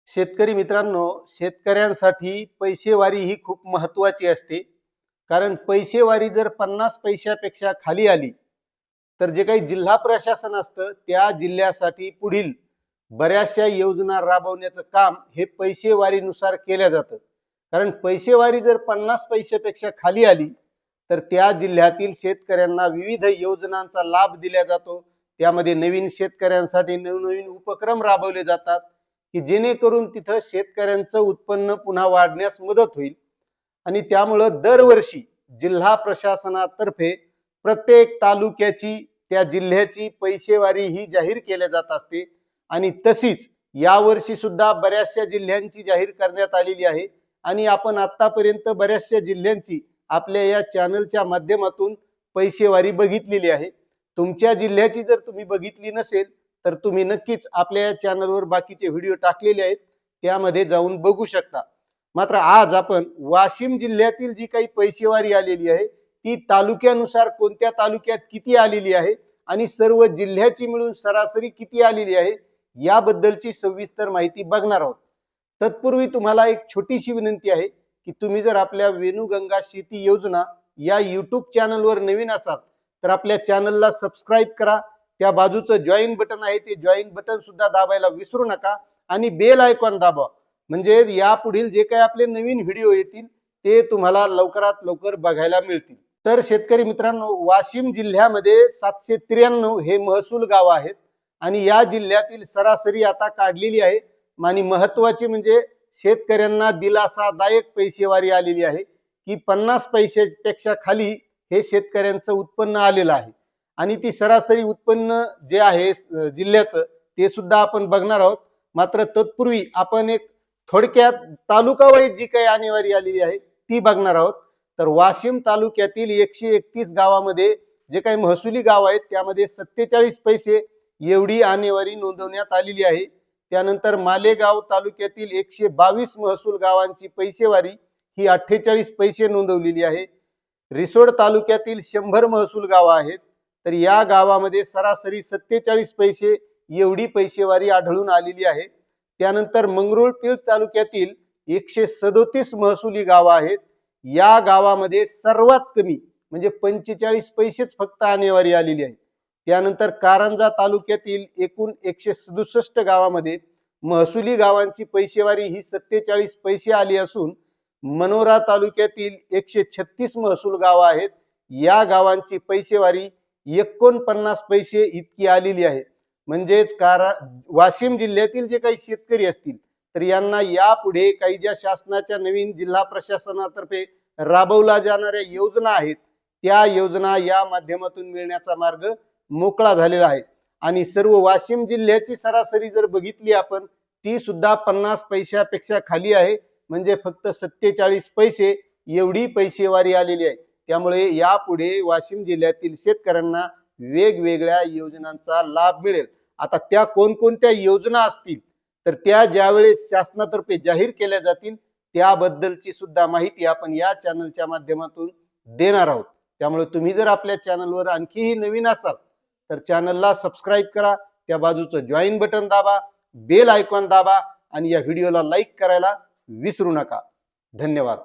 शेतकरी मित्रांनो, शेतकऱ्यांसाठी पैसेवारी ही खूप महत्त्वाची असते. कारण पैसेवारी जर 50 पैशापेक्षा खाली आली तर जे काही जिल्हा प्रशासन असतं त्या जिल्ह्यासाठी पुढील बऱ्याचशा योजना राबवण्याचं काम हे पैसेवारीनुसार केलं जातं. कारण पैसेवारी जर 50 पैशापेक्षा खाली आली तर त्या जिल्ह्यातील शेतकऱ्यांना विविध योजनांचा लाभ दिला जातो. त्यामध्ये नवीन शेतकऱ्यांसाठी नवनवीन उपक्रम राबवले जातात की जेणेकरून तिथं शेतकऱ्यांचं उत्पन्न पुन्हा वाढण्यास मदत होईल. आणि त्यामुळं दरवर्षी जिल्हा प्रशासनातर्फे प्रत्येक तालुक्याची त्या जिल्ह्याची पैसेवारी ही जाहीर केल्या जात असते. आणि तशीच यावर्षी सुद्धा बऱ्याचशा जिल्ह्यांची जाहीर करण्यात आलेली आहे. आणि आपण आतापर्यंत बऱ्याचशा जिल्ह्यांची आपल्या या चॅनलच्या माध्यमातून पैसेवारी बघितलेली आहे. तुमच्या जिल्ह्याची जर तुम्ही बघितली नसेल तर तुम्ही नक्कीच आपल्या या चॅनलवर बाकीचे व्हिडिओ टाकलेले आहेत, त्यामध्ये जाऊन बघू शकता. मात्र आज आपण वाशिम जिल्ह्यातील जी काही पैसेवारी आलेली आहे ती तालुक्यानुसार कोणत्या तालुक्यात किती आलेली आहे आणि सर्व जिल्ह्याची मिळून सरासरी किती आलेली आहे याबद्दलची सविस्तर माहिती बघणार आहोत. तत्पूर्वी तुम्हाला एक छोटीशी विनंती आहे की तुम्ही जर आपल्या वेणुगंगा शेती योजना या यूट्यूब चॅनलवर नवीन असाल तर आपल्या चॅनलला सबस्क्राईब करा. त्या बाजूचं जॉईन बटन आहे ते जॉईन बटन सुद्धा दाबायला विसरू नका आणि बेल आयकॉन दाबा, म्हणजे यापुढील जे काही आपले नवीन व्हिडिओ येतील ते तुम्हाला लवकरात लवकर बघायला मिळतील. तर शेतकरी मित्रांनो, वाशिम जिल्ह्यामध्ये 793 हे महसूल गाव आहेत आणि या जिल्ह्यातील सरासरी आता काढलेली आहे. आणि महत्वाचे म्हणजे शेतकऱ्यांना दिलासादायक पैसेवारी आलेली आहे की 50 पैशापेक्षा खाली हे शेतकऱ्यांचं उत्पन्न आलेलं आहे. आणि ती सरासरी उत्पन्न जे आहे जिल्ह्याचं ते सुद्धा आपण बघणार आहोत. मात्र तत्पूर्वी आपण एक थोडक्यात तालुका वाईज जी काही आणेवारी आलेली आहे ती बघणार आहोत. तर वाशिम तालुक्यातील 131 गावामध्ये जे काही महसुली गाव आहेत त्यामध्ये 47 पैसे एवढी आणेवारी नोंदवण्यात आलेली आहे. त्यानंतर मालेगाव तालुक्यातील 122 महसूल गावांची पैसेवारी ही 48 पैसे नोंदवलेली आहे. रिसोड तालुक्यातील 100 महसूल गाव आहेत तर या गावामध्ये सरासरी 47 पैसे एवढी पैसेवारी आढळून आलेली आहे. त्यानंतर मंगरुळपीर तालुक्यातील 137 महसुली गाव आहेत. या गावामध्ये सर्वात कमी म्हणजे 45 पैसेच फक्त आणेवारी आलेली आहे. त्यानंतर कारंजा तालुक्यातील एकूण 167 गावामध्ये महसुली गावांची पैसेवारी ही 47 पैसे आली असून मनोरा तालुक्यातील 136 महसूल गाव आहेत. या गावांची पैसेवारी 49 पैसे इतकी आलेली आहे. म्हणजेच वाशिम जिल्ह्यातील जे काही शेतकरी असतील तर यांना यापुढे काही ज्या शासनाच्या नवीन जिल्हा प्रशासनातर्फे राबवल्या जाणाऱ्या योजना आहेत त्या योजना या माध्यमातून मिळण्याचा मार्ग मोकळा झालेला आहे. आणि सर्व वाशिम जिल्ह्याची सरासरी जर बघितली आपण ती सुद्धा 50 पैशापेक्षा खाली आहे, म्हणजे फक्त 47 पैसे एवढी पैसेवारी आलेली आहे. त्यामुळे यापुढे वाशिम जिल्ह्यातील शेतकऱ्यांना वेगवेगळ्या योजनांचा लाभ मिळेल. आता त्या कोणकोणत्या योजना असतील तर त्या ज्यावेळेस शासनातर्फे जाहीर केल्या जातील त्याबद्दलची सुद्धा माहिती आपण या चॅनलच्या माध्यमातून देणार आहोत. त्यामुळे तुम्ही जर आपल्या चॅनलवर आणखीही नवीन असाल तर चॅनलला सबस्क्राईब करा, त्या बाजूचं जॉईन बटन दाबा, बेल आयकॉन दाबा आणि या व्हिडिओला लाईक करायला विसरू नका. धन्यवाद.